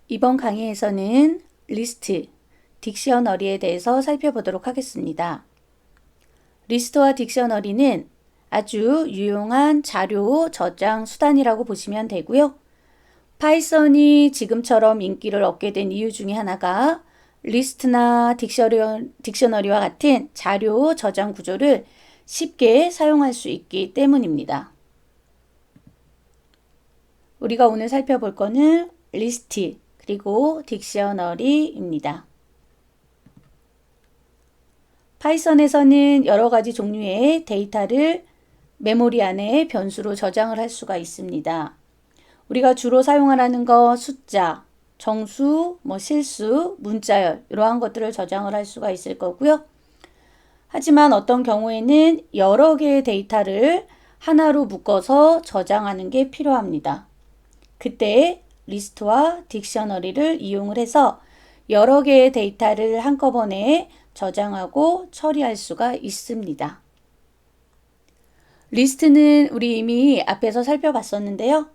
이번 강의에서는 리스트, 딕셔너리에 대해서 살펴보도록 하겠습니다. 리스트와 딕셔너리는 아주 유용한 자료 저장 수단이라고 보시면 되고요. 파이썬이 지금처럼 인기를 얻게 된 이유 중에 하나가 리스트나 딕셔너리와 같은 자료 저장 구조를 쉽게 사용할 수 있기 때문입니다. 우리가 오늘 살펴볼 거는 리스트 그리고 딕셔너리입니다. 파이썬에서는 여러 가지 종류의 데이터를 메모리 안에 변수로 저장을 할 수가 있습니다. 우리가 주로 사용하는 거 숫자, 정수, 실수, 문자열 이러한 것들을 저장을 할 수가 있을 거고요. 하지만 어떤 경우에는 여러 개의 데이터를 하나로 묶어서 저장하는 게 필요합니다. 그때 리스트와 딕셔너리를 이용을 해서 여러 개의 데이터를 한꺼번에 저장하고 처리할 수가 있습니다. 리스트는 우리 이미 앞에서 살펴봤었는데요.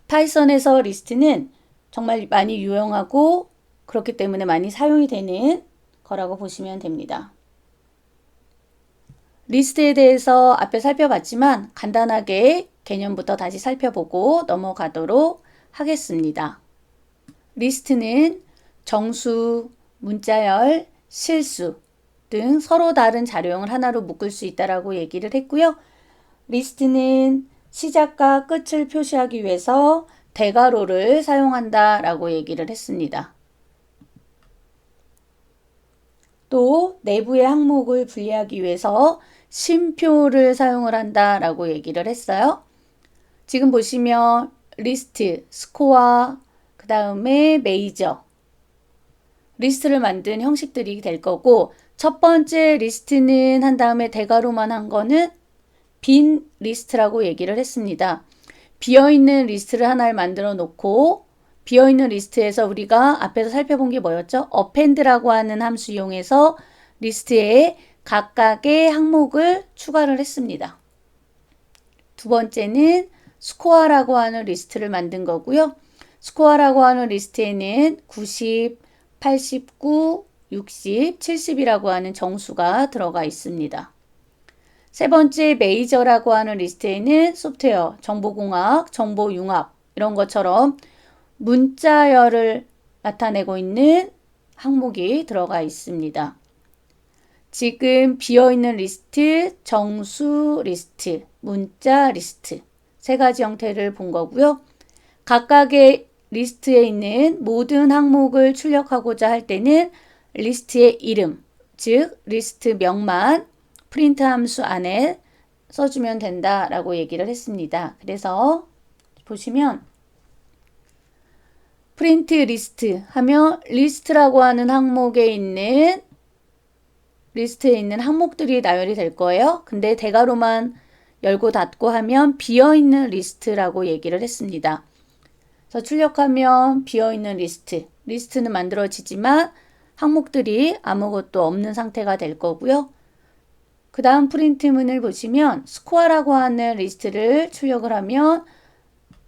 파이썬에서 리스트는 정말 많이 유용하고 그렇기 때문에 많이 사용이 되는 거라고 보시면 됩니다. 리스트에 대해서 앞에 살펴봤지만 간단하게 개념부터 다시 살펴보고 넘어가도록 하겠습니다. 리스트는 정수, 문자열, 실수 등 서로 다른 자료형을 하나로 묶을 수 있다고 얘기를 했고요. 리스트는 시작과 끝을 표시하기 위해서 대괄호를 사용한다라고 얘기를 했습니다. 또 내부의 항목을 분리하기 위해서 쉼표를 사용을 한다라고 얘기를 했어요. 지금 보시면 리스트, 스코어, 그 다음에 메이저 리스트를 만든 형식들이 될 거고 첫 번째 리스트는 한 다음에 대괄호만 한 거는 빈 리스트라고 얘기를 했습니다. 비어있는 리스트를 하나를 만들어 놓고 비어있는 리스트에서 우리가 앞에서 살펴본 게 뭐였죠? append라고 하는 함수 이용해서 리스트에 각각의 항목을 추가를 했습니다. 두 번째는 스코어라고 하는 리스트를 만든 거고요. 스코어라고 하는 리스트에는 90, 89, 60, 70이라고 하는 정수가 들어가 있습니다. 세 번째 메이저라고 하는 리스트에는 소프트웨어, 정보공학, 정보융합 이런 것처럼 문자열을 나타내고 있는 항목이 들어가 있습니다. 지금 비어있는 리스트, 정수 리스트, 문자 리스트 세 가지 형태를 본 거고요. 각각의 리스트에 있는 모든 항목을 출력하고자 할 때는 리스트의 이름, 즉 리스트 명만 프린트 함수 안에 써주면 된다라고 얘기를 했습니다. 그래서 보시면 프린트 리스트 하면 리스트라고 하는 항목에 있는 리스트에 있는 항목들이 나열이 될 거예요. 근데 대괄호만 열고 닫고 하면 비어있는 리스트라고 얘기를 했습니다. 그래서 출력하면 비어있는 리스트는 만들어지지만 항목들이 아무것도 없는 상태가 될 거고요. 그 다음 프린트문을 보시면 스코어라고 하는 리스트를 출력을 하면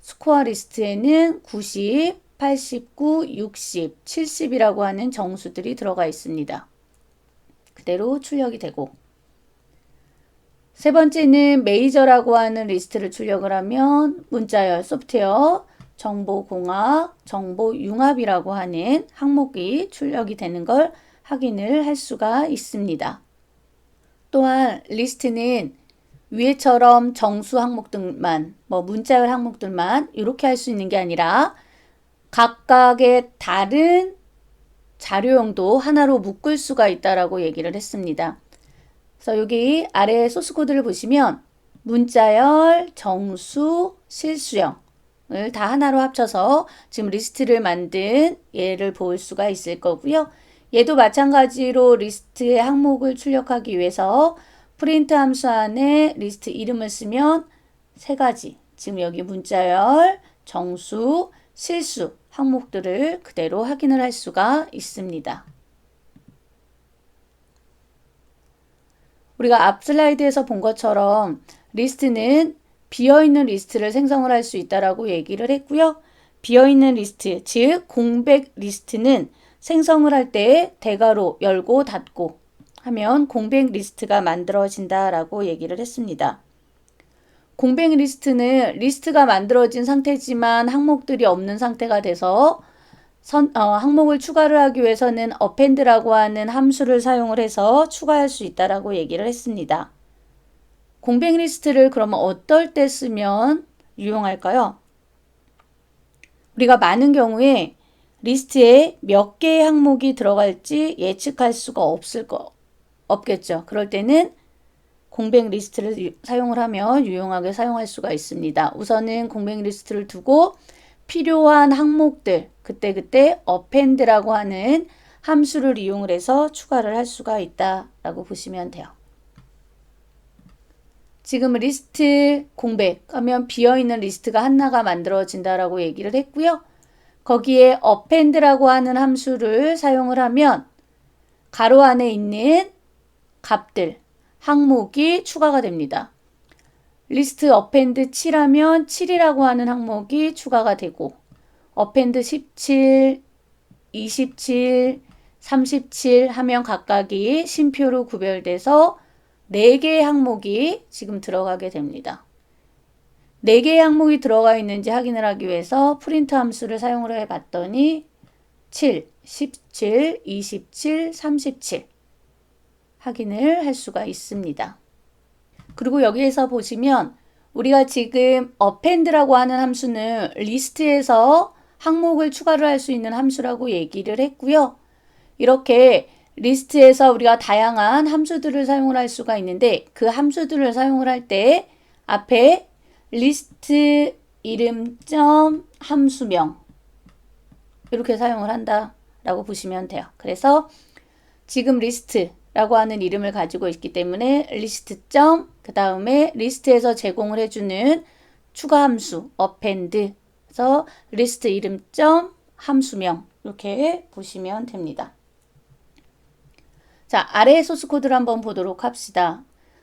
스코어 리스트에는 90, 89, 60, 70이라고 하는 정수들이 들어가 있습니다. 그대로 출력이 되고 세 번째는 메이저라고 하는 리스트를 출력을 하면 문자열, 소프트웨어, 정보공학, 정보융합이라고 하는 항목이 출력이 되는 걸 확인을 할 수가 있습니다. 또한 리스트는 위에처럼 정수 항목들만, 문자열 항목들만 이렇게 할 수 있는 게 아니라 각각의 다른 자료형도 하나로 묶을 수가 있다라고 얘기를 했습니다. 그래서 여기 아래 소스 코드를 보시면 문자열, 정수, 실수형을 다 하나로 합쳐서 지금 리스트를 만든 예를 볼 수가 있을 거고요. 얘도 마찬가지로 리스트의 항목을 출력하기 위해서 프린트 함수 안에 리스트 이름을 쓰면 세 가지, 지금 여기 문자열, 정수, 실수 항목들을 그대로 확인을 할 수가 있습니다. 우리가 앞 슬라이드에서 본 것처럼 리스트는 비어있는 리스트를 생성을 할 수 있다라고 얘기를 했고요. 비어있는 리스트, 즉 공백 리스트는 생성을 할 때 대괄호 열고 닫고 하면 공백 리스트가 만들어진다라고 얘기를 했습니다. 공백 리스트는 리스트가 만들어진 상태지만 항목들이 없는 상태가 돼서 항목을 추가를 하기 위해서는 append라고 하는 함수를 사용을 해서 추가할 수 있다라고 얘기를 했습니다. 공백 리스트를 그러면 어떨 때 쓰면 유용할까요? 우리가 많은 경우에 리스트에 몇 개의 항목이 들어갈지 예측할 수가 없겠죠. 그럴 때는 공백 리스트를 사용을 하면 유용하게 사용할 수가 있습니다. 우선은 공백 리스트를 두고 필요한 항목들 그때 append라고 하는 함수를 이용을 해서 추가를 할 수가 있다라고 보시면 돼요. 지금 리스트 공백 하면 비어있는 리스트가 하나가 만들어진다라고 얘기를 했고요. 거기에 append라고 하는 함수를 사용을 하면 가로 안에 있는 값들, 항목이 추가가 됩니다. 리스트 append 7하면 7이라고 하는 항목이 추가가 되고 append 17, 27, 37 하면 각각이 쉼표로 구별돼서 4개의 항목이 지금 들어가게 됩니다. 4개의 항목이 들어가 있는지 확인을 하기 위해서 프린트 함수를 사용을 해봤더니 7, 17, 27, 37 확인을 할 수가 있습니다. 그리고 여기에서 보시면 우리가 지금 append라고 하는 함수는 리스트에서 항목을 추가를 할 수 있는 함수라고 얘기를 했고요. 이렇게 리스트에서 우리가 다양한 함수들을 사용을 할 수가 있는데 그 함수들을 사용을 할 때 앞에 리스트 이름.점 함수명 이렇게 사용을 한다라고 보시면 돼요. 그래서 지금 리스트라고 하는 이름을 가지고 있기 때문에 리스트.점 그 다음에 리스트에서 제공을 해주는 추가 함수 append에서 리스트 이름.점 함수명 이렇게 보시면 됩니다. 자, 아래 소스 코드를 한번 보도록 합시다.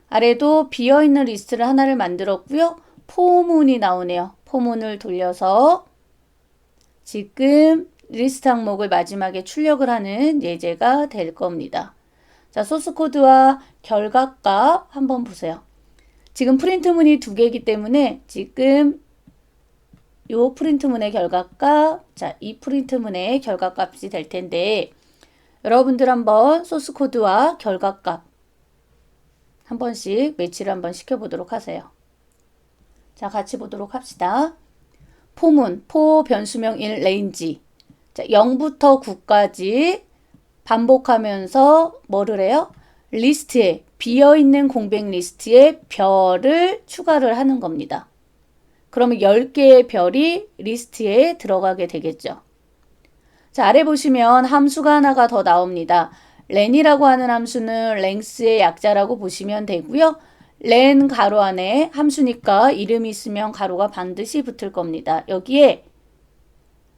아래도 비어있는 리스트를 하나를 만들었고요. 포문이 나오네요. 포문을 돌려서 지금 리스트 항목을 마지막에 출력을 하는 예제가 될 겁니다. 자, 소스 코드와 결과값 한번 보세요. 지금 프린트문이 2개이기 때문에 지금 이 프린트문의 결과값, 자, 이 프린트문의 결과값이 될 텐데 여러분들 한번 소스 코드와 결과값 한 번씩 매치를 한번 시켜보도록 하세요. 자, 같이 보도록 합시다. 포문, 포 변수명 1 레인지. 자, 0부터 9까지 반복하면서 뭐를 해요? 리스트에, 비어있는 공백 리스트에 별을 추가를 하는 겁니다. 그러면 10개의 별이 리스트에 들어가게 되겠죠. 자, 아래 보시면 함수가 하나가 더 나옵니다. len이라고 하는 함수는 length의 약자라고 보시면 되고요. len 가로 안에 함수니까 이름이 있으면 가로가 반드시 붙을 겁니다. 여기에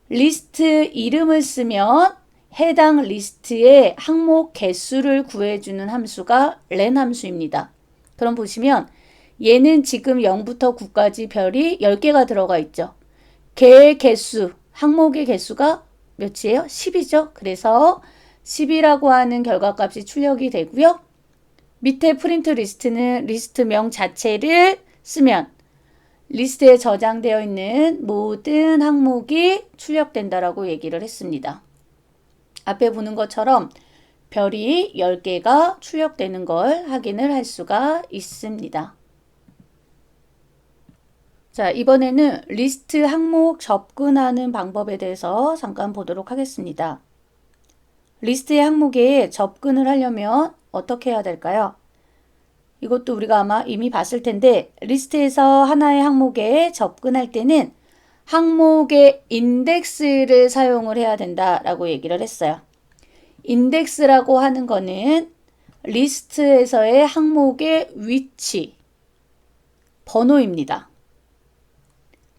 리스트 이름을 쓰면 해당 리스트의 항목 개수를 구해주는 함수가 len 함수입니다. 그럼 보시면 얘는 지금 0부터 9까지 별이 10개가 들어가 있죠. 개의 개수, 항목의 개수가 몇이에요? 10이죠. 그래서 10이라고 하는 결과값이 출력이 되고요. 밑에 프린트 리스트는 리스트명 자체를 쓰면 리스트에 저장되어 있는 모든 항목이 출력된다라고 얘기를 했습니다. 앞에 보는 것처럼 별이 10개가 출력되는 걸 확인을 할 수가 있습니다. 자, 이번에는 리스트 항목 접근하는 방법에 대해서 잠깐 보도록 하겠습니다. 리스트의 항목에 접근을 하려면 어떻게 해야 될까요? 이것도 우리가 아마 이미 봤을 텐데 리스트에서 하나의 항목에 접근할 때는 항목의 인덱스를 사용을 해야 된다라고 얘기를 했어요. 인덱스라고 하는 거는 리스트에서의 항목의 위치, 번호입니다.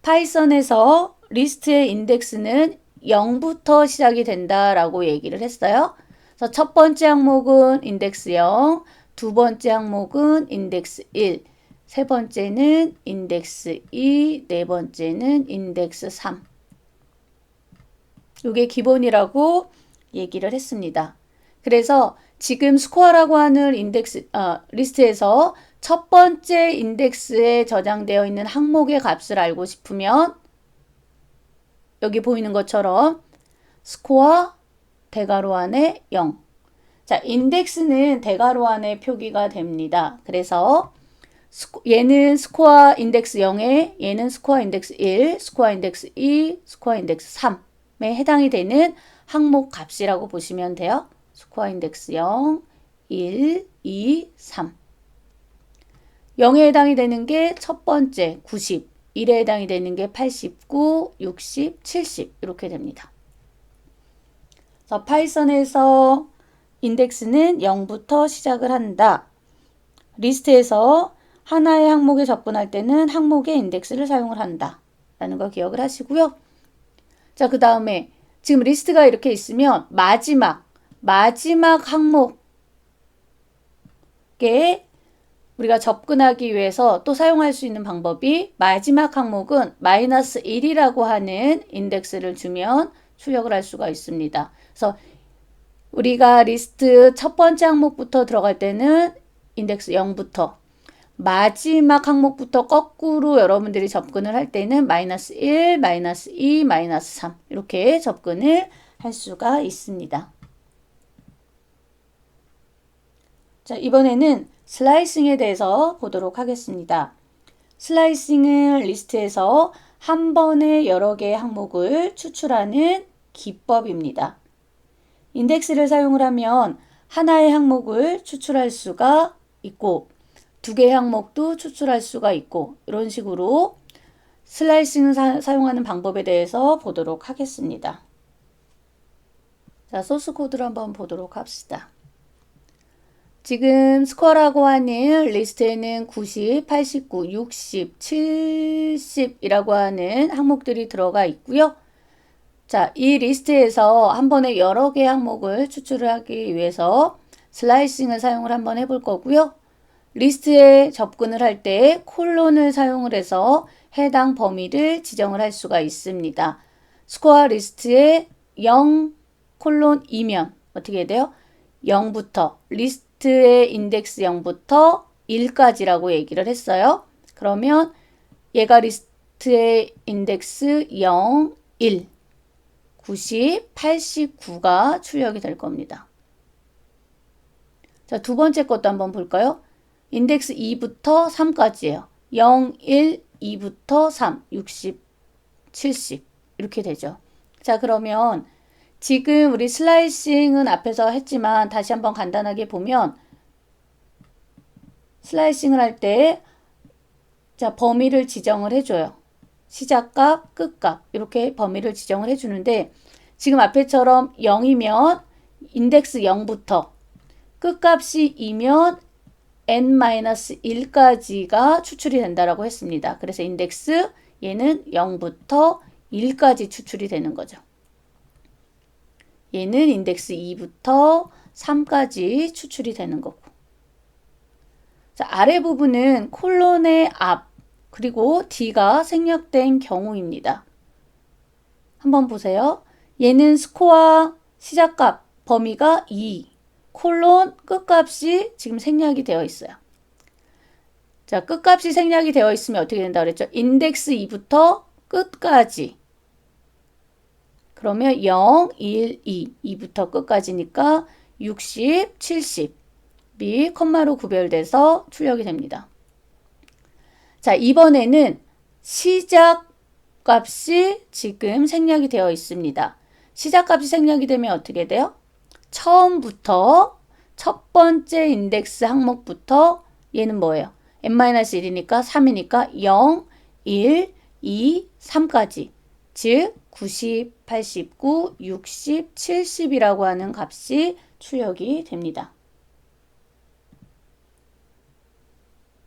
파이썬에서 리스트의 인덱스는 0부터 시작이 된다라고 얘기를 했어요. 그래서 첫 번째 항목은 인덱스 0, 두 번째 항목은 인덱스 1, 세 번째는 인덱스 2, 네 번째는 인덱스 3. 이게 기본이라고 얘기를 했습니다. 그래서 지금 스코어라고 하는 리스트에서 첫 번째 인덱스에 저장되어 있는 항목의 값을 알고 싶으면 여기 보이는 것처럼 스코어 대괄호 안에 0. 자, 인덱스는 대괄호 안에 표기가 됩니다. 그래서 얘는 스코어 인덱스 0에 얘는 스코어 인덱스 1, 스코어 인덱스 2, 스코어 인덱스 3에 해당이 되는 항목 값이라고 보시면 돼요. 스코어 인덱스 0, 1, 2, 3. 0에 해당이 되는 게 첫 번째 90, 1에 해당이 되는 게 89, 60, 70 이렇게 됩니다. 그래서 파이썬에서 인덱스는 0부터 시작을 한다. 리스트에서 하나의 항목에 접근할 때는 항목의 인덱스를 사용을 한다. 라는 거 기억을 하시고요. 자, 그 다음에 지금 리스트가 이렇게 있으면 마지막 항목에 우리가 접근하기 위해서 또 사용할 수 있는 방법이 마지막 항목은 -1이라고 하는 인덱스를 주면 출력을 할 수가 있습니다. 그래서 우리가 리스트 첫 번째 항목부터 들어갈 때는 인덱스 0부터 마지막 항목부터 거꾸로 여러분들이 접근을 할 때는 -1, -2, -3 이렇게 접근을 할 수가 있습니다. 자, 이번에는 슬라이싱에 대해서 보도록 하겠습니다. 슬라이싱은 리스트에서 한 번에 여러 개의 항목을 추출하는 기법입니다. 인덱스를 사용을 하면 하나의 항목을 추출할 수가 있고 두 개의 항목도 추출할 수가 있고 이런 식으로 슬라이싱을 사용하는 방법에 대해서 보도록 하겠습니다. 자, 소스 코드를 한번 보도록 합시다. 지금 스코어라고 하는 리스트에는 90, 89, 60, 70이라고 하는 항목들이 들어가 있고요. 자, 이 리스트에서 한 번에 여러 개의 항목을 추출을 하기 위해서 슬라이싱을 사용을 한번 해볼 거고요. 리스트에 접근을 할 때 콜론을 사용을 해서 해당 범위를 지정을 할 수가 있습니다. 스코어 리스트에 0, 콜론 2면 어떻게 돼요? 0부터 리스트의 인덱스 0부터 1까지라고 얘기를 했어요. 그러면 얘가 리스트의 인덱스 0, 1, 90, 89가 출력이 될 겁니다. 자, 두 번째 것도 한번 볼까요? 인덱스 2부터 3까지예요. 0, 1, 2부터 3, 60, 70 이렇게 되죠. 자, 그러면 지금 우리 슬라이싱은 앞에서 했지만 다시 한번 간단하게 보면 슬라이싱을 할 때 자, 범위를 지정을 해줘요. 시작값, 끝값 이렇게 범위를 지정을 해주는데 지금 앞에처럼 0이면 인덱스 0부터 끝값이 2면 n-1까지가 추출이 된다라고 했습니다. 그래서 인덱스 얘는 0부터 1까지 추출이 되는 거죠. 얘는 인덱스 2부터 3까지 추출이 되는 거고. 자, 아래 부분은 콜론의 앞 그리고 D가 생략된 경우입니다. 한번 보세요. 얘는 스코어 시작값 범위가 2, 콜론 끝값이 지금 생략이 되어 있어요. 자, 끝값이 생략이 되어 있으면 어떻게 된다고 그랬죠? 인덱스 2부터 끝까지. 그러면 0, 1, 2, 2부터 끝까지니까 60, 70이 컴마로 구별돼서 출력이 됩니다. 자, 이번에는 시작 값이 지금 생략이 되어 있습니다. 시작 값이 생략이 되면 어떻게 돼요? 처음부터 첫 번째 인덱스 항목부터 얘는 뭐예요? n-1이니까 3이니까 0, 1, 2, 3까지 즉 90, 89, 60, 70이라고 하는 값이 출력이 됩니다.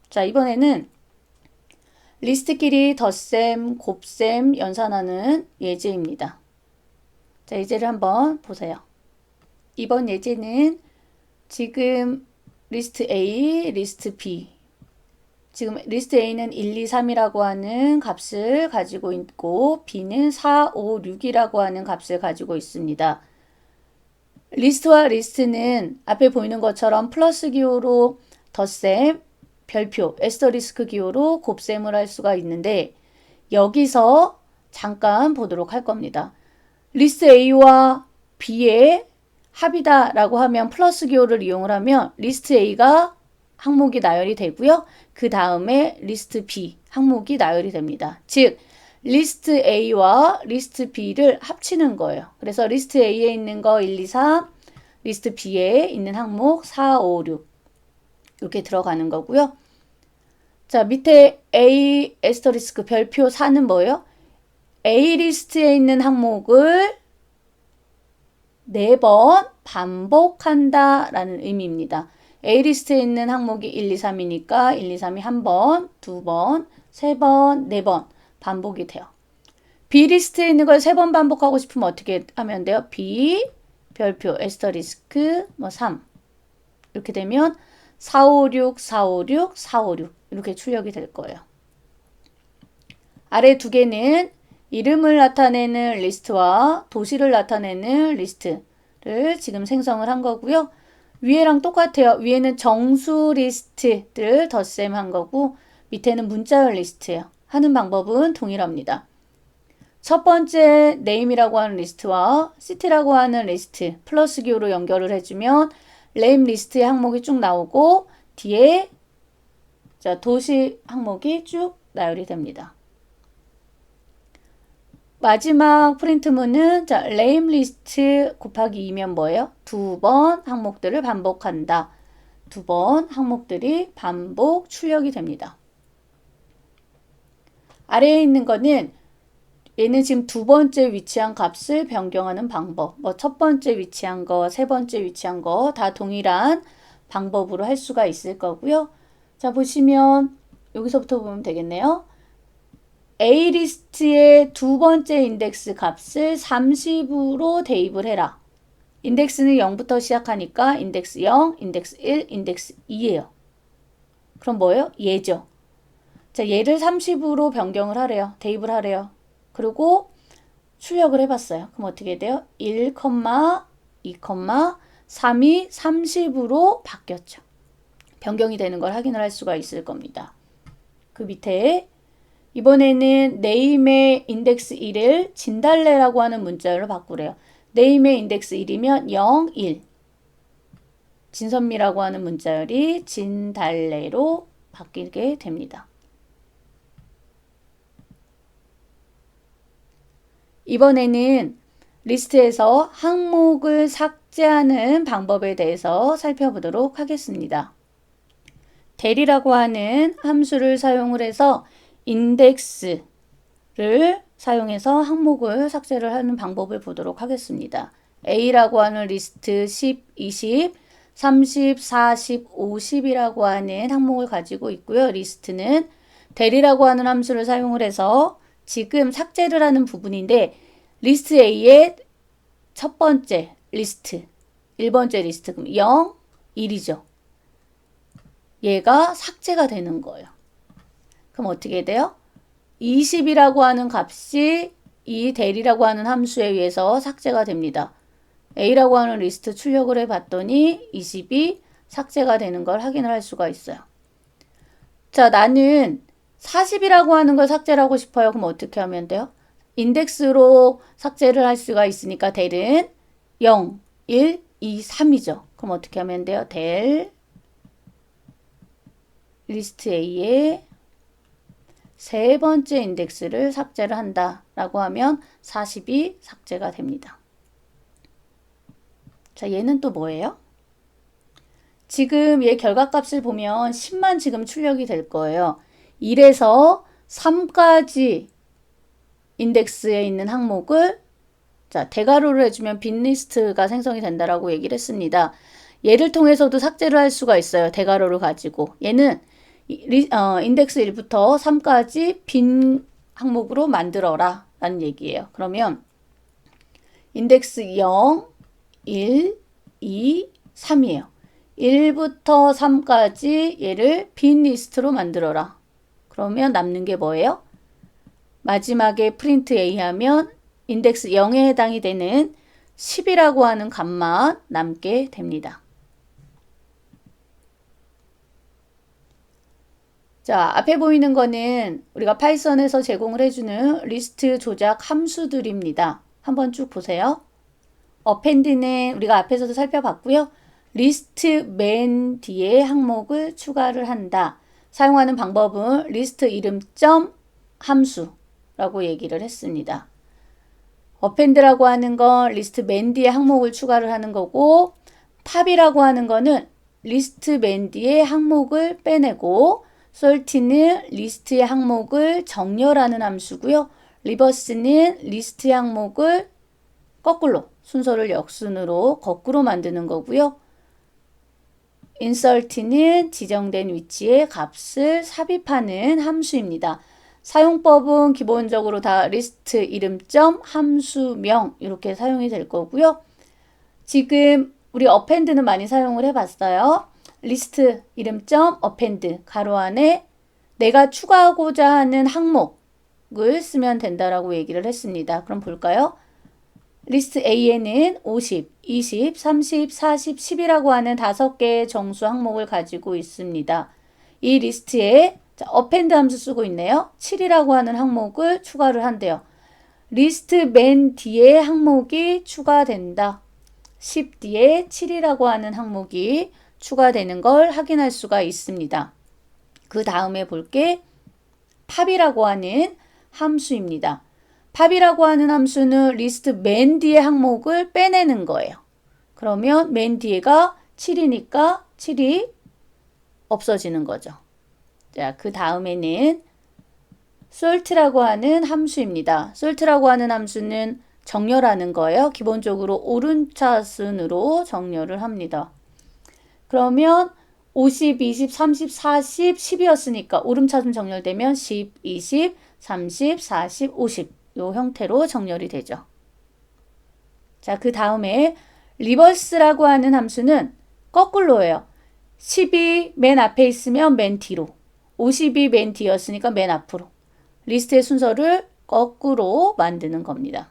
자, 이번에는 리스트끼리 덧셈, 곱셈 연산하는 예제입니다. 자, 예제를 한번 보세요. 이번 예제는 지금 리스트 A, 리스트 B 지금 리스트 A는 1, 2, 3이라고 하는 값을 가지고 있고 B는 4, 5, 6이라고 하는 값을 가지고 있습니다. 리스트와 리스트는 앞에 보이는 것처럼 플러스 기호로 덧셈, 별표, 에스터리스크 기호로 곱셈을 할 수가 있는데 여기서 잠깐 보도록 할 겁니다. 리스트 A와 B의 합이다 라고 하면 플러스 기호를 이용을 하면 리스트 A가 항목이 나열이 되고요. 그 다음에 리스트 B 항목이 나열이 됩니다. 즉 리스트 A와 리스트 B를 합치는 거예요. 그래서 리스트 A에 있는 거 1, 2, 3, 리스트 B에 있는 항목 4, 5, 6 이렇게 들어가는 거고요. 자, 밑에 A 에스터리스크 별표 4는 뭐예요? A 리스트에 있는 항목을 4번 반복한다 라는 의미입니다. A 리스트에 있는 항목이 1, 2, 3이니까 1, 2, 3이 한 번, 두 번, 세 번, 네 번 반복이 돼요. B 리스트에 있는 걸 3번 반복하고 싶으면 어떻게 하면 돼요? B 별표 에스터리스크 3 이렇게 되면 4, 5, 6, 4, 5, 6, 4, 5, 6 이렇게 출력이 될 거예요. 아래 두 개는 이름을 나타내는 리스트와 도시를 나타내는 리스트를 지금 생성을 한 거고요. 위에랑 똑같아요. 위에는 정수 리스트를 덧셈한 거고 밑에는 문자열 리스트예요. 하는 방법은 동일합니다. 첫 번째 name이라고 하는 리스트와 city라고 하는 리스트 플러스 기호로 연결을 해주면 name 리스트의 항목이 쭉 나오고 뒤에 자, 도시 항목이 쭉 나열이 됩니다. 마지막 프린트문은 자, name 리스트 곱하기 2면 뭐예요? 2번 항목들을 반복한다. 2번 항목들이 반복 출력이 됩니다. 아래에 있는 거는 얘는 지금 두 번째 위치한 값을 변경하는 방법. 뭐 첫 번째 위치한 거, 세 번째 위치한 거 다 동일한 방법으로 할 수가 있을 거고요. 자, 보시면 여기서부터 보면 되겠네요. A 리스트의 두 번째 인덱스 값을 30으로 대입을 해라. 인덱스는 0부터 시작하니까 인덱스 0, 인덱스 1, 인덱스 2예요. 그럼 뭐예요? 얘죠. 자, 얘를 30으로 변경을 하래요. 대입을 하래요. 그리고 출력을 해봤어요. 그럼 어떻게 돼요? 1, 2, 3이 30으로 바뀌었죠. 변경이 되는 걸 확인을 할 수가 있을 겁니다. 그 밑에 이번에는 name의 인덱스 1을 진달래라고 하는 문자열로 바꾸래요. name의 인덱스 1이면 0, 1. 진선미라고 하는 문자열이 진달래로 바뀌게 됩니다. 이번에는 리스트에서 항목을 삭제하는 방법에 대해서 살펴보도록 하겠습니다. del이라고 하는 함수를 사용을 해서 인덱스를 사용해서 항목을 삭제를 하는 방법을 보도록 하겠습니다. A라고 하는 리스트 10, 20, 30, 40, 50이라고 하는 항목을 가지고 있고요. 리스트는 del이라고 하는 함수를 사용을 해서 지금 삭제를 하는 부분인데 리스트 A의 첫 번째 리스트, 1번째 리스트 그럼 0, 1이죠. 얘가 삭제가 되는 거예요. 그럼 어떻게 돼요? 20이라고 하는 값이 이 del이라고 하는 함수에 의해서 삭제가 됩니다. A라고 하는 리스트 출력을 해봤더니 20이 삭제가 되는 걸 확인을 할 수가 있어요. 자, 나는 40이라고 하는 걸 삭제를 하고 싶어요. 그럼 어떻게 하면 돼요? 인덱스로 삭제를 할 수가 있으니까 del은 0, 1, 2, 3이죠. 그럼 어떻게 하면 돼요? del 리스트 A의 세 번째 인덱스를 삭제를 한다라고 하면 40이 삭제가 됩니다. 자, 얘는 또 뭐예요? 지금 얘 결과값을 보면 10만 지금 출력이 될 거예요. 1에서 3까지 인덱스에 있는 항목을 자, 대괄호를 해주면 빈 리스트가 생성이 된다라고 얘기를 했습니다. 얘를 통해서도 삭제를 할 수가 있어요. 대괄호를 가지고. 얘는 인덱스 1부터 3까지 빈 항목으로 만들어라 라는 얘기예요. 그러면 인덱스 0, 1, 2, 3이에요. 1부터 3까지 얘를 빈 리스트로 만들어라. 그러면 남는 게 뭐예요? 마지막에 프린트 A 하면 인덱스 0에 해당이 되는 10이라고 하는 값만 남게 됩니다. 자, 앞에 보이는 거는 우리가 파이썬에서 제공을 해주는 리스트 조작 함수들입니다. 한번 쭉 보세요. append는 우리가 앞에서도 살펴봤고요. 리스트 맨 뒤에 항목을 추가를 한다. 사용하는 방법은 리스트 이름 점 함수라고 얘기를 했습니다. append라고 하는 건 리스트 맨 뒤에 항목을 추가를 하는 거고, 팝이라고 하는 거는 리스트 맨 뒤에 항목을 빼내고, sort는 리스트의 항목을 정렬하는 함수고요. reverse는 리스트의 항목을 거꾸로, 순서를 역순으로 거꾸로 만드는 거고요. insert는 지정된 위치에 값을 삽입하는 함수입니다. 사용법은 기본적으로 다 리스트 이름점 함수명 이렇게 사용이 될 거고요. 지금 우리 append는 많이 사용을 해봤어요. 리스트 이름점 append 가로 안에 내가 추가하고자 하는 항목을 쓰면 된다라고 얘기를 했습니다. 그럼 볼까요? 리스트 A에는 50, 20, 30, 40, 10이라고 하는 5개의 정수 항목을 가지고 있습니다. 이 리스트에 append 함수 쓰고 있네요. 7이라고 하는 항목을 추가를 한대요. 리스트 맨 뒤에 항목이 추가된다. 10 뒤에 7이라고 하는 항목이 추가되는 걸 확인할 수가 있습니다. 그 다음에 볼 게 팝이라고 하는 함수입니다. 팝이라고 하는 함수는 리스트 맨 뒤에 항목을 빼내는 거예요. 그러면 맨 뒤에가 7이니까 7이 없어지는 거죠. 자, 그 다음에는 sort라고 하는 함수입니다. sort라고 하는 함수는 정렬하는 거예요. 기본적으로 오른차순으로 정렬을 합니다. 그러면 50, 20, 30, 40, 10이었으니까 오름차순 정렬되면 10, 20, 30, 40, 50 이 형태로 정렬이 되죠. 자, 그 다음에 리버스라고 하는 함수는 거꾸로예요. 10이 맨 앞에 있으면 맨 뒤로, 50이 맨 뒤였으니까 맨 앞으로. 리스트의 순서를 거꾸로 만드는 겁니다.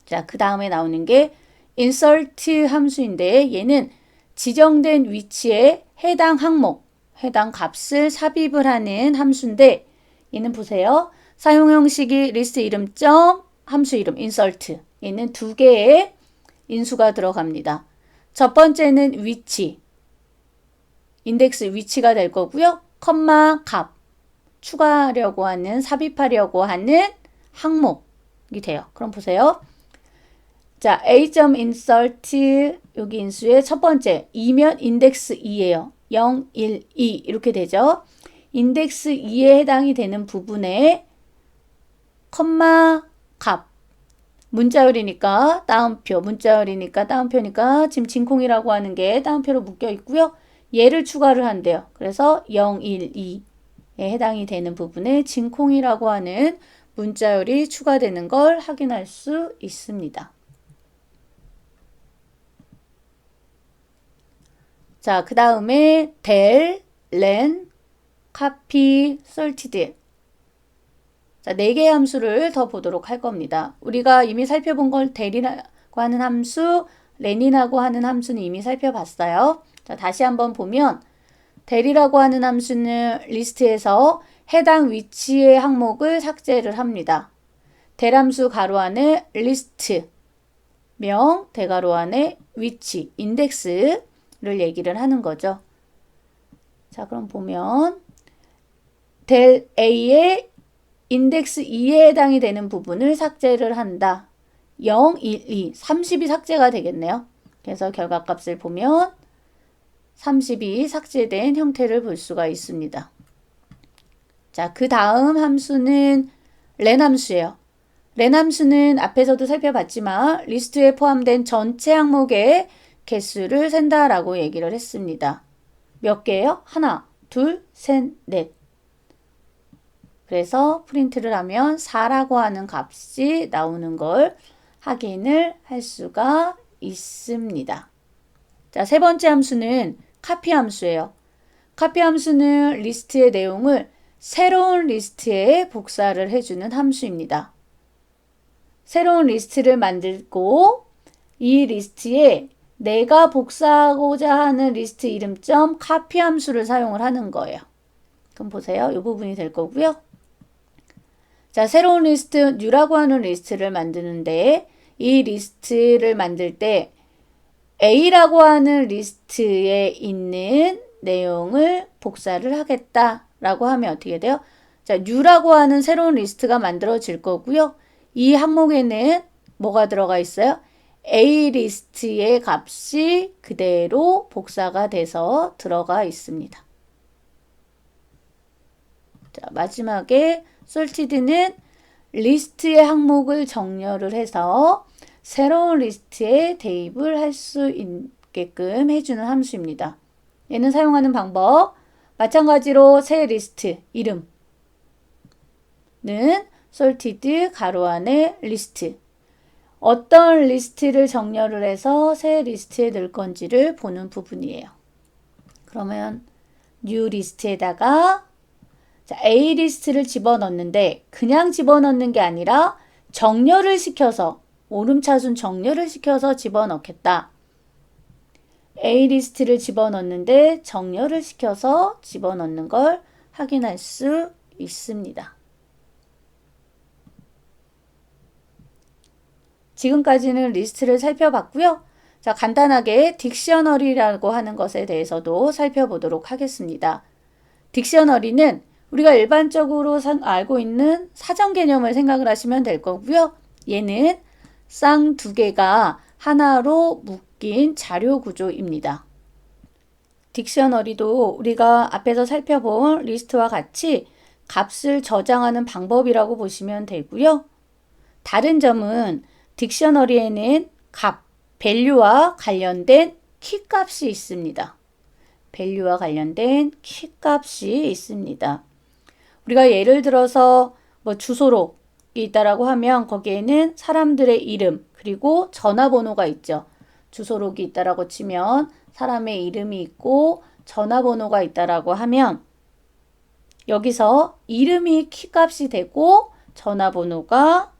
자, 그 다음에 나오는 게 insert 함수인데 얘는 지정된 위치에 해당 항목, 해당 값을 삽입을 하는 함수인데 얘는 보세요. 사용 형식이 리스트 이름 점 함수 이름 insert. 얘는 2개의 인수가 들어갑니다. 첫 번째는 위치, 인덱스 위치가 될 거고요. 컴마 값, 추가하려고 하는, 삽입하려고 하는 항목이 돼요. 그럼 보세요. 자, a.insert 여기 인수의 첫 번째 2면 인덱스 2예요. 0, 1, 2 이렇게 되죠. 인덱스 2에 해당이 되는 부분에 컴마 값 문자열이니까 따옴표, 문자열이니까 따옴표니까 지금 진콩이라고 하는 게 따옴표로 묶여 있고요. 얘를 추가를 한대요. 그래서 0, 1, 2에 해당이 되는 부분에 진콩이라고 하는 문자열이 추가되는 걸 확인할 수 있습니다. 자, 그 다음에 del, len, copy, sorted. 자, 4개의 함수를 더 보도록 할 겁니다. 우리가 이미 살펴본 걸 del이라고 하는 함수, len이라고 하는 함수는 이미 살펴봤어요. 자, 다시 한번 보면 del이라고 하는 함수는 리스트에서 해당 위치의 항목을 삭제를 합니다. del 함수 가로 안에 리스트, 명, 대가로 안에 위치, 인덱스 를 얘기를 하는 거죠. 자, 그럼 보면 del A의 인덱스 2에 해당이 되는 부분을 삭제를 한다. 0, 1, 2, 30이 삭제가 되겠네요. 그래서 결과값을 보면 30이 삭제된 형태를 볼 수가 있습니다. 자, 그 다음 함수는 len 함수예요. len 함수는 앞에서도 살펴봤지만 리스트에 포함된 전체 항목의 개수를 센다라고 얘기를 했습니다. 몇 개예요? 하나, 둘, 셋, 넷. 그래서 프린트를 하면 4라고 하는 값이 나오는 걸 확인을 할 수가 있습니다. 자, 세 번째 함수는 카피 함수예요. 카피 함수는 리스트의 내용을 새로운 리스트에 복사를 해주는 함수입니다. 새로운 리스트를 만들고 이 리스트에 내가 복사하고자 하는 리스트 이름점 카피 함수를 사용을 하는 거예요. 그럼 보세요. 이 부분이 될 거고요. 자, 새로운 리스트, new라고 하는 리스트를 만드는데 이 리스트를 만들 때 A라고 하는 리스트에 있는 내용을 복사를 하겠다라고 하면 어떻게 돼요? 자, new라고 하는 새로운 리스트가 만들어질 거고요. 이 항목에는 뭐가 들어가 있어요? A 리스트의 값이 그대로 복사가 돼서 들어가 있습니다. 자, 마지막에 sorted는 리스트의 항목을 정렬을 해서 새로운 리스트에 대입을 할 수 있게끔 해주는 함수입니다. 얘는 사용하는 방법 마찬가지로 새 리스트 이름은 sorted 가로 안에 리스트 어떤 리스트를 정렬을 해서 새 리스트에 넣을 건지를 보는 부분이에요. 그러면 new 리스트에다가 자, A 리스트를 집어넣는데 그냥 집어넣는 게 아니라 정렬을 시켜서 오름차순 정렬을 시켜서 집어넣겠다. A 리스트를 집어넣는데 정렬을 시켜서 집어넣는 걸 확인할 수 있습니다. 지금까지는 리스트를 살펴봤고요. 자, 간단하게 딕셔너리라고 하는 것에 대해서도 살펴보도록 하겠습니다. 딕셔너리는 우리가 일반적으로 알고 있는 사전 개념을 생각을 하시면 될 거고요. 얘는 쌍 두 개가 하나로 묶인 자료 구조입니다. 딕셔너리도 우리가 앞에서 살펴본 리스트와 같이 값을 저장하는 방법이라고 보시면 되고요. 다른 점은 딕셔너리에는 값, value와 관련된 키값이 있습니다. value와 관련된 키값이 있습니다. 우리가 예를 들어서 뭐 주소록이 있다라고 하면 거기에는 사람들의 이름 그리고 전화번호가 있죠. 주소록이 있다라고 치면 사람의 이름이 있고 전화번호가 있다라고 하면 여기서 이름이 키값이 되고 전화번호가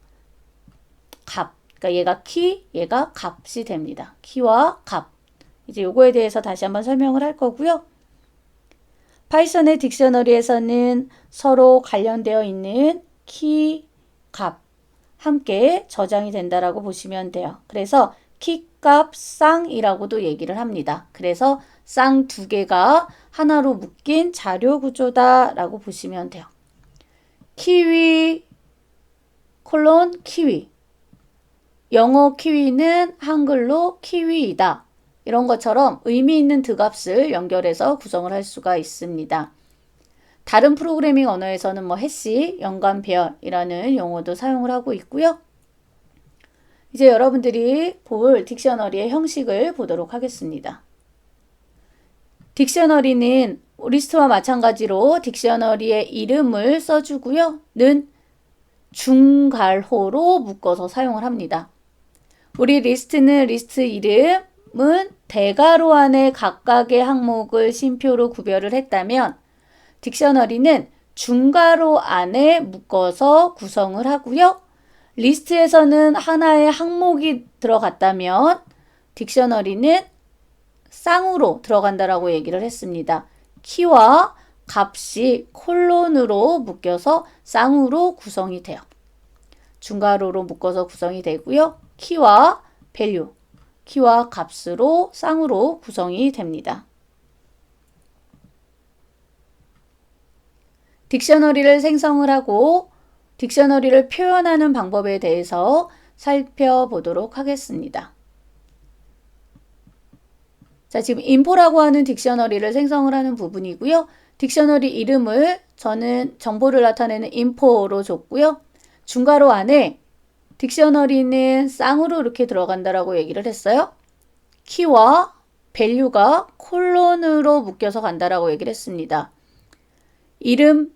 값. 그러니까 얘가 키, 얘가 값이 됩니다. 키와 값. 이제 요거에 대해서 다시 한번 설명을 할 거고요. 파이썬의 딕셔너리에서는 서로 관련되어 있는 키, 값 함께 저장이 된다라고 보시면 돼요. 그래서 키값 쌍이라고도 얘기를 합니다. 그래서 쌍 두 개가 하나로 묶인 자료 구조다라고 보시면 돼요. 키위 콜론 키위 영어 키위는 한글로 키위이다. 이런 것처럼 의미 있는 득값을 연결해서 구성을 할 수가 있습니다. 다른 프로그래밍 언어에서는 뭐 해시, 연관배열이라는 용어도 사용을 하고 있고요. 이제 여러분들이 볼 딕셔너리의 형식을 보도록 하겠습니다. 딕셔너리는 리스트와 마찬가지로 딕셔너리의 이름을 써주고요. 는 중괄호로 묶어서 사용을 합니다. 우리 리스트는 리스트 이름은 대괄호 안에 각각의 항목을 쉼표로 구별을 했다면 딕셔너리는 중괄호 안에 묶어서 구성을 하고요. 리스트에서는 하나의 항목이 들어갔다면 딕셔너리는 쌍으로 들어간다라고 얘기를 했습니다. 키와 값이 콜론으로 묶여서 쌍으로 구성이 돼요. 중괄호로 묶어서 구성이 되고요. 키와 value, 키와 값으로 쌍으로 구성이 됩니다. 딕셔너리를 생성을 하고 딕셔너리를 표현하는 방법에 대해서 살펴보도록 하겠습니다. 자, 지금 info라고 하는 딕셔너리를 생성을 하는 부분이고요. 딕셔너리 이름을 저는 정보를 나타내는 info로 줬고요. 중괄호 안에 딕셔너리는 쌍으로 이렇게 들어간다라고 얘기를 했어요. 키와 value가 콜론으로 묶여서 간다라고 얘기를 했습니다. 이름,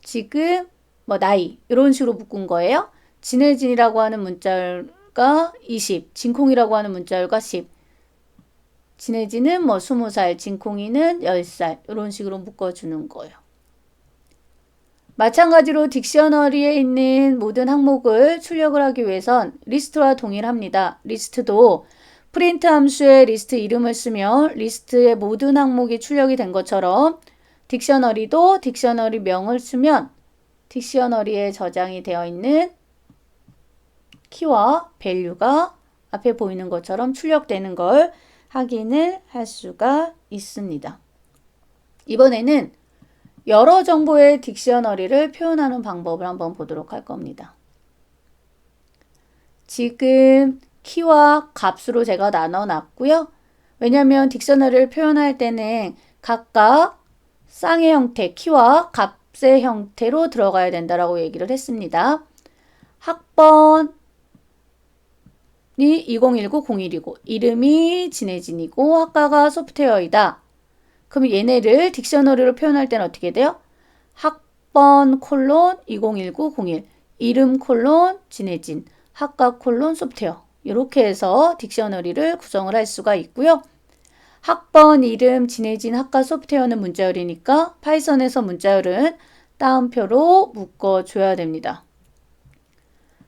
지금, 뭐 나이 이런 식으로 묶은 거예요. 진해진이라고 하는 문자열과 20, 진콩이라고 하는 문자열과 10. 진해지는 뭐 20살, 진콩이는 10살 이런 식으로 묶어주는 거예요. 마찬가지로 딕셔너리에 있는 모든 항목을 출력을 하기 위해선 리스트와 동일합니다. 리스트도 프린트 함수에 리스트 이름을 쓰면 리스트의 모든 항목이 출력이 된 것처럼 딕셔너리도 딕셔너리 명을 쓰면 딕셔너리에 저장이 되어 있는 키와 밸류가 앞에 보이는 것처럼 출력되는 걸 확인을 할 수가 있습니다. 이번에는 여러 정보의 딕셔너리를 표현하는 방법을 한번 보도록 할 겁니다. 지금 키와 값으로 제가 나눠 놨고요. 왜냐하면 딕셔너리를 표현할 때는 각각 쌍의 형태, 키와 값의 형태로 들어가야 된다라고 얘기를 했습니다. 학번이 2019-01이고 이름이 진해진이고 학과가 소프트웨어이다. 그럼 얘네를 딕셔너리로 표현할 때는 어떻게 돼요? 학번 콜론 2019-01 이름 콜론 진해진 학과 콜론 소프트웨어 이렇게 해서 딕셔너리를 구성을 할 수가 있고요. 학번 이름 진해진 학과 소프트웨어는 문자열이니까 파이썬에서 문자열은 따옴표로 묶어줘야 됩니다.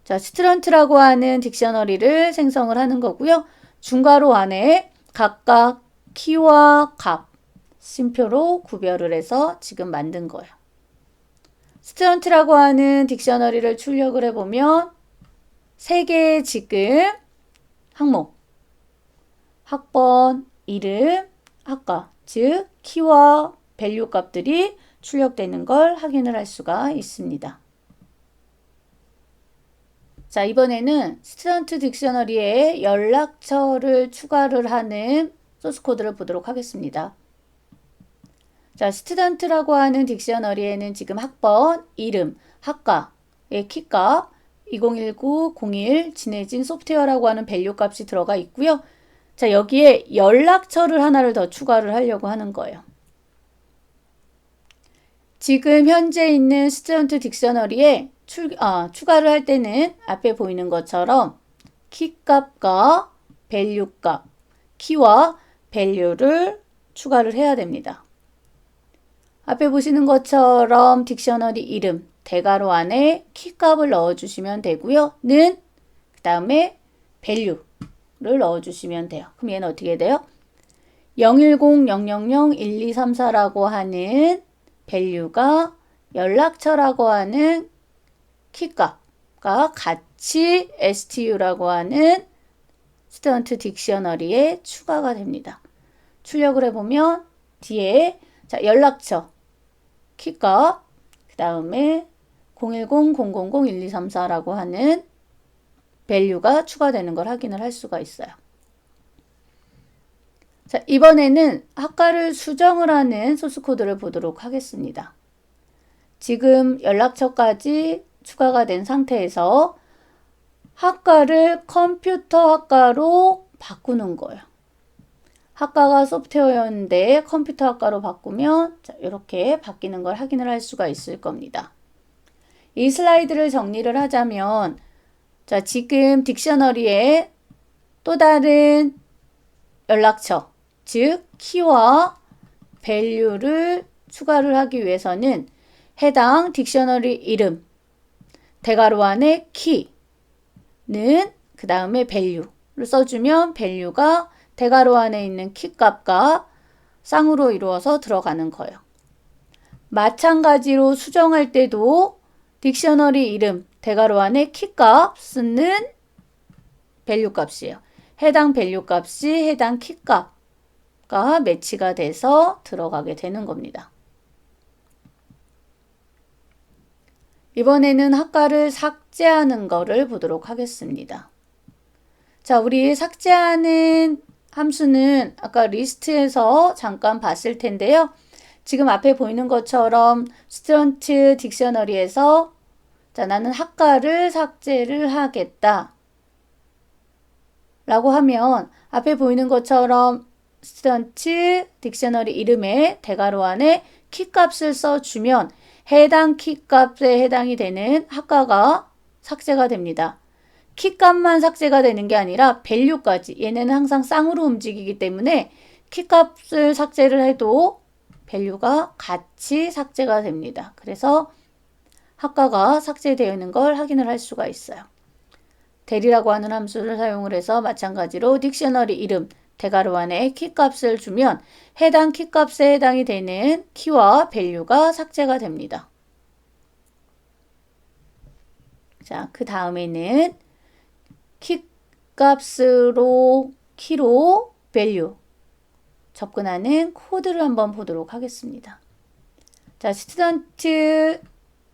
자, 스튜던트라고 하는 딕셔너리를 생성을 하는 거고요. 중괄호 안에 각각 키와 값, 심표로 구별을 해서 지금 만든 거예요. 스튜던트라고 하는 딕셔너리를 출력을 해보면 3개의 지금 항목, 학번, 이름, 학과, 즉 키와 밸류 값들이 출력되는 걸 확인을 할 수가 있습니다. 자, 이번에는 스튜던트 딕셔너리에 연락처를 추가를 하는 소스 코드를 보도록 하겠습니다. 자, 스튜던트라고 하는 딕셔너리에는 지금 학번, 이름, 학과의 키값, 2019-01 진해진 소프트웨어라고 하는 밸류 값이 들어가 있고요. 자, 여기에 연락처를 하나를 더 추가를 하려고 하는 거예요. 지금 현재 있는 스튜던트 딕셔너리에 추가를 할 때는 앞에 보이는 것처럼 키값과 밸류값, 키와 밸류를 추가를 해야 됩니다. 앞에 보시는 것처럼 딕셔너리 이름, 대괄호 안에 키값을 넣어주시면 되고요. 는, 그 다음에 밸류를 넣어주시면 돼요. 그럼 얘는 어떻게 돼요? 010-000-1234라고 하는 밸류가 연락처라고 하는 키값과 같이 STU라고 하는 스튜던트 딕셔너리에 추가가 됩니다. 출력을 해보면 뒤에 자, 연락처, 키값, 그 다음에 010-000-1234라고 하는 밸류가 추가되는 걸 확인을 할 수가 있어요. 자, 이번에는 학과를 수정을 하는 소스 코드를 보도록 하겠습니다. 지금 연락처까지 추가가 된 상태에서 학과를 컴퓨터 학과로 바꾸는 거예요. 학과가 소프트웨어였는데 컴퓨터 학과로 바꾸면 자, 이렇게 바뀌는 걸 확인을 할 수가 있을 겁니다. 이 슬라이드를 정리를 하자면 자, 지금 딕셔너리에 또 다른 연락처, 즉 키와 밸류를 추가를 하기 위해서는 해당 딕셔너리 이름, 대괄호 안에 키는 그 다음에 밸류를 써주면 밸류가 대괄호 안에 있는 키값과 쌍으로 이루어서 들어가는 거예요. 마찬가지로 수정할 때도 딕셔너리 이름, 대괄호 안에 키값은 밸류 값이에요. 해당 밸류 값이 해당 키값과 매치가 돼서 들어가게 되는 겁니다. 이번에는 학과를 삭제하는 거를 보도록 하겠습니다. 자, 우리 삭제하는 함수는 아까 리스트에서 잠깐 봤을 텐데요. 지금 앞에 보이는 것처럼 스튜던트 딕셔너리에서 자, 나는 학과를 삭제를 하겠다 라고 하면 앞에 보이는 것처럼 스튜던트 딕셔너리 이름에 대괄호 안에 키값을 써주면 해당 키값에 해당이 되는 학과가 삭제가 됩니다. 키값만 삭제가 되는 게 아니라 밸류까지. 얘네는 항상 쌍으로 움직이기 때문에 키값을 삭제를 해도 밸류가 같이 삭제가 됩니다. 그래서 학과가 삭제되어 있는 걸 확인을 할 수가 있어요. 대리라고 하는 함수를 사용을 해서 마찬가지로 딕셔너리 이름 대괄호 안에 키값을 주면 해당 키값에 해당이 되는 키와 밸류가 삭제가 됩니다. 자, 그 다음에는 키값으로 키로 밸류 접근하는 코드를 한번 보도록 하겠습니다. 자, 스튜던트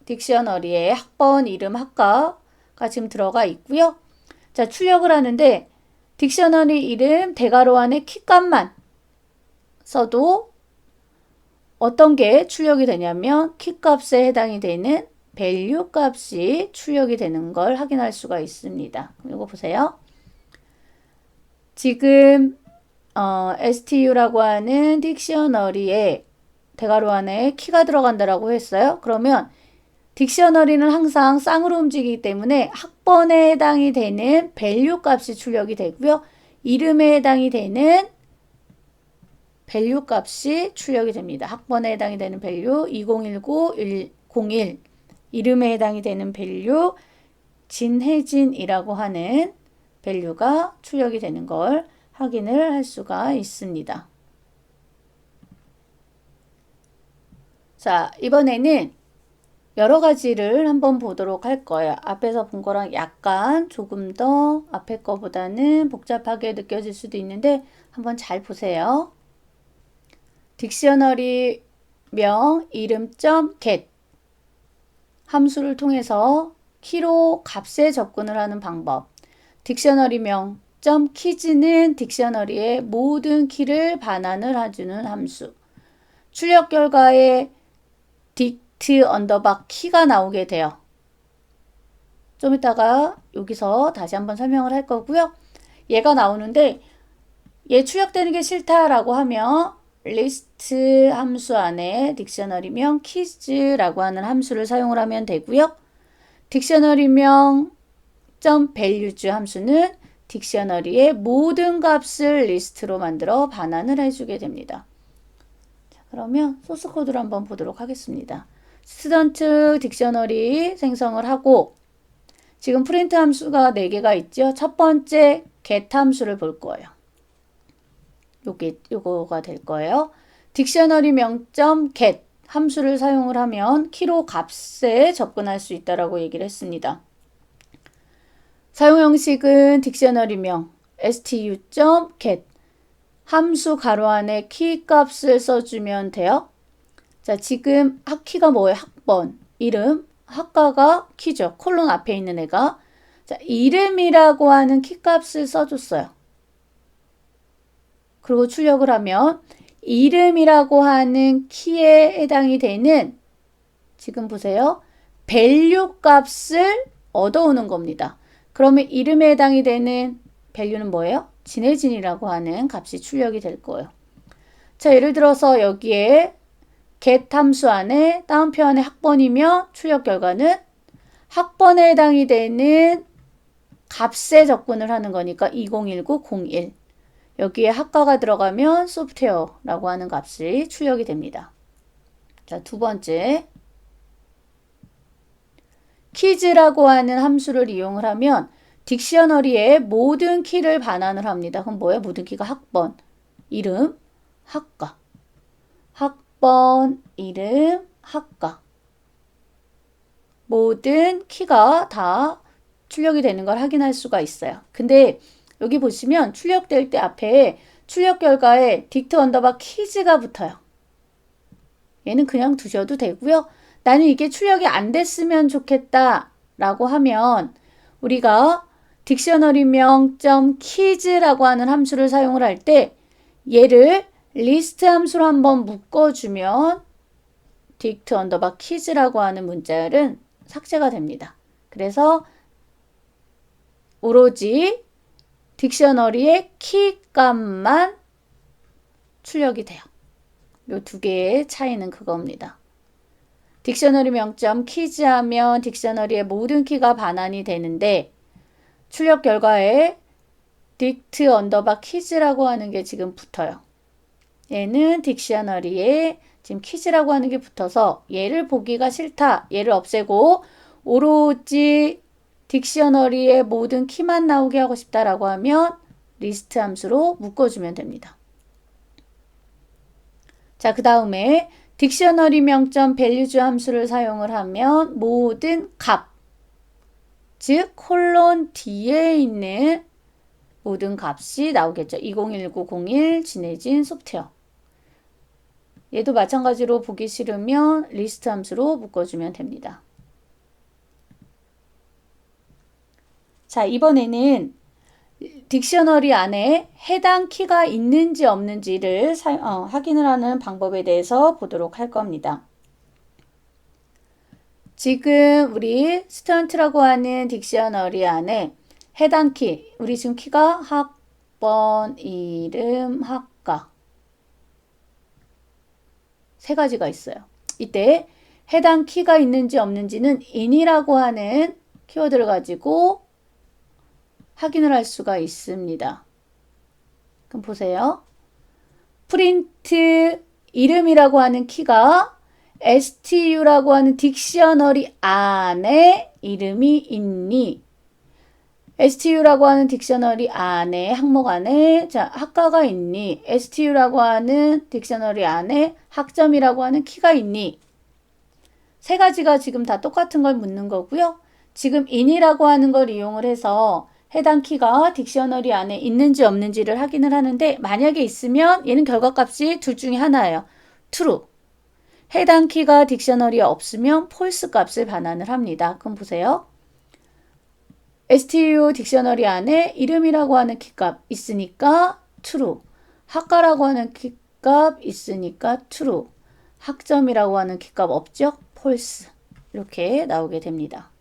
딕셔너리에 학번, 이름, 학과가 지금 들어가 있고요. 자, 출력을 하는데 딕셔너리 이름 대괄호 안에 키값만 써도 어떤 게 출력이 되냐면 키값에 해당이 되는 밸류 값이 출력이 되는 걸 확인할 수가 있습니다. 이거 보세요. 지금 STU라고 하는 딕셔너리에 대괄호 안에 키가 들어간다라고 했어요. 그러면 딕셔너리는 항상 쌍으로 움직이기 때문에 학번에 해당이 되는 밸류 값이 출력이 되고요. 이름에 해당이 되는 밸류 값이 출력이 됩니다. 학번에 해당이 되는 밸류 2019-101 이름에 해당이 되는 밸류 진혜진이라고 하는 밸류가 출력이 되는 걸 확인을 할 수가 있습니다. 자, 이번에는 여러 가지를 한번 보도록 할 거예요. 앞에서 본 거랑 약간 조금 더 앞에 거보다는 복잡하게 느껴질 수도 있는데 한번 잘 보세요. 딕셔너리 명 이름.get 함수를 통해서 키로 값에 접근을 하는 방법. 딕셔너리 명 .키즈는 딕셔너리의 모든 키를 반환을 해주는 함수. 출력 결과에 딕트 언더바 키가 나오게 돼요. 좀 이따가 여기서 다시 한번 설명을 할 거고요. 얘가 나오는데 얘 출력되는 게 싫다라고 하면 리스트 함수 안에 딕셔너리명 키즈라고 하는 함수를 사용을 하면 되고요. 딕셔너리명 .values 함수는 딕셔너리의 모든 값을 리스트로 만들어 반환을 해주게 됩니다. 자, 그러면 소스 코드를 한번 보도록 하겠습니다. 스튜던트 딕셔너리 생성을 하고 지금 프린트 함수가 4개가 있죠. 첫 번째 get 함수를 볼 거예요. 요거가 될 거예요. 딕셔너리 명 .get 함수를 사용을 하면 키로 값에 접근할 수 있다라고 얘기를 했습니다. 사용 형식은 딕셔너리 명 stu.get 함수 가로 안에 키 값을 써주면 돼요. 자, 지금 학키가 뭐예요? 학번, 이름, 학과가 키죠. 콜론 앞에 있는 애가. 자, 이름이라고 하는 키 값을 써줬어요. 그리고 출력을 하면 이름이라고 하는 키에 해당이 되는 지금 보세요. 밸류 값을 얻어오는 겁니다. 그러면 이름에 해당이 되는 밸류는 뭐예요? 진혜진이라고 하는 값이 출력이 될 거예요. 자, 예를 들어서 여기에 get 함수 안에 다운표 안에 학번이면 출력 결과는 학번에 해당이 되는 값에 접근을 하는 거니까 2019-01 여기에 학과가 들어가면 소프트웨어라고 하는 값이 출력이 됩니다. 자, 두 번째 키즈라고 하는 함수를 이용을 하면 딕셔너리의 모든 키를 반환을 합니다. 그럼 뭐예요? 모든 키가 학번, 이름, 학과. 학번, 이름, 학과. 모든 키가 다 출력이 되는 걸 확인할 수가 있어요. 근데 여기 보시면 출력될 때 앞에 출력 결과에 딕트 언더바 키즈가 붙어요. 얘는 그냥 두셔도 되고요. 나는 이게 출력이 안 됐으면 좋겠다 라고 하면 우리가 딕셔너리명 .키즈라고 하는 함수를 사용을 할 때 얘를 리스트 함수로 한번 묶어주면 딕트 언더바 키즈라고 하는 문자열은 삭제가 됩니다. 그래서 오로지 딕셔너리의 키 값만 출력이 돼요. 이 두 개의 차이는 그겁니다. 딕셔너리 명점 키즈 하면 딕셔너리의 모든 키가 반환이 되는데 출력 결과에 dict 언더바 퀴즈라고 하는 게 지금 붙어요. 얘는 딕셔너리에 지금 퀴즈라고 하는 게 붙어서 얘를 보기가 싫다. 얘를 없애고 오로지 딕셔너리의 모든 키만 나오게 하고 싶다라고 하면 리스트 함수로 묶어주면 됩니다. 자, 그 다음에 딕셔너리 명점 values 함수를 사용을 하면 모든 값, 즉 콜론 뒤에 있는 모든 값이 나오겠죠. 201901 진해진 소프트웨어. 얘도 마찬가지로 보기 싫으면 리스트 함수로 묶어주면 됩니다. 자, 이번에는 딕셔너리 안에 해당 키가 있는지 없는지를 확인을 하는 방법에 대해서 보도록 할 겁니다. 지금 우리 스턴트라고 하는 딕셔너리 안에 해당 키, 우리 지금 키가 학번, 이름, 학과 세 가지가 있어요. 이때 해당 키가 있는지 없는지는 in이라고 하는 키워드를 가지고 확인을 할 수가 있습니다. 그럼 보세요. 프린트 이름이라고 하는 키가 stu라고 하는 딕셔너리 안에 이름이 있니? stu라고 하는 딕셔너리 안에 항목 안에 자 학과가 있니? stu라고 하는 딕셔너리 안에 학점이라고 하는 키가 있니? 세 가지가 지금 다 똑같은 걸 묻는 거고요. 지금 in이라고 하는 걸 이용을 해서 해당 키가 딕셔너리 안에 있는지 없는지를 확인을 하는데 만약에 있으면 얘는 결과값이 둘 중에 하나예요. true. 해당 키가 딕셔너리에 없으면 false 값을 반환을 합니다. 그럼 보세요. STU 딕셔너리 안에 이름이라고 하는 키값 있으니까 true. 학과라고 하는 키값 있으니까 true. 학점이라고 하는 키값 없죠? false. 이렇게 나오게 됩니다.